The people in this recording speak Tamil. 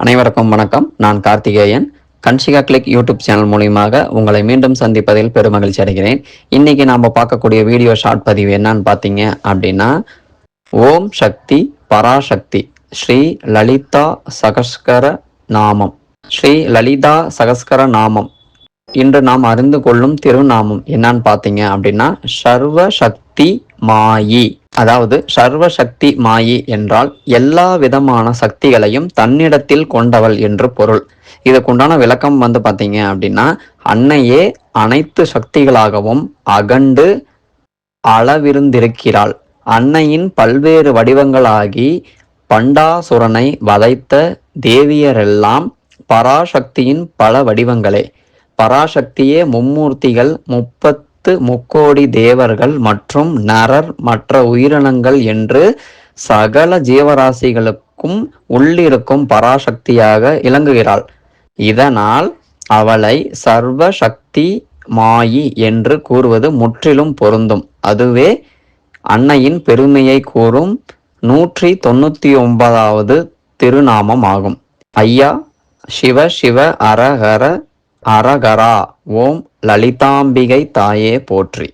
அனைவருக்கும் வணக்கம். நான் Karthikeyan. Kanshika click YouTube channel மூலியமாக உங்களை மீண்டும் சந்திப்பதில் பெருமகிழ்ச்சி அடைகிறேன். இன்னைக்கு நாம பார்க்கக்கூடிய வீடியோ ஷார்ட் பதிவு என்னன்னு பார்த்தீங்க அப்படின்னா, ஓம் சக்தி பராசக்தி ஸ்ரீ லலிதா சகஸ்கர நாமம். ஸ்ரீ லலிதா சகஸ்கர நாமம் இன்று நாம் அறிந்து கொள்ளும் திருநாமம் என்னன்னு பார்த்தீங்க அப்படின்னா, சர்வ சக்தி மாயி. அதாவது சர்வ சக்தி மாயி என்றால் எல்லா விதமான சக்திகளையும் தன்னிடத்தில் கொண்டவள் என்று பொருள். இதுக்குண்டான விளக்கம் பார்த்தீங்க அப்படின்னா, அன்னையே அனைத்து சக்திகளாகவும் அகண்டு அளவிருந்திருக்கிறாள். அன்னையின் பல்வேறு வடிவங்களாகி பண்டாசுரனை வதைத்த தேவியரெல்லாம் பராசக்தியின் பல வடிவங்களே. பராசக்தியே மும்மூர்த்திகள், 30 தேவர்கள் மற்றும் நரர் மற்ற உயிரினங்கள் என்று சகல ஜீவராசிகளுக்கும் உள்ளிருக்கும் பராசக்தியாக இலங்குகிறாள். இதனால் அவளை சர்வ சக்தி மாயி என்று கூறுவது முற்றிலும் பொருந்தும். அதுவே அன்னையின் பெருமையை கூறும் 199வது திருநாமம் ஆகும். ஐயா சிவ சிவ அரஹர அரகரா ஓம் லலிதாம்பிகை தாயே போற்றி.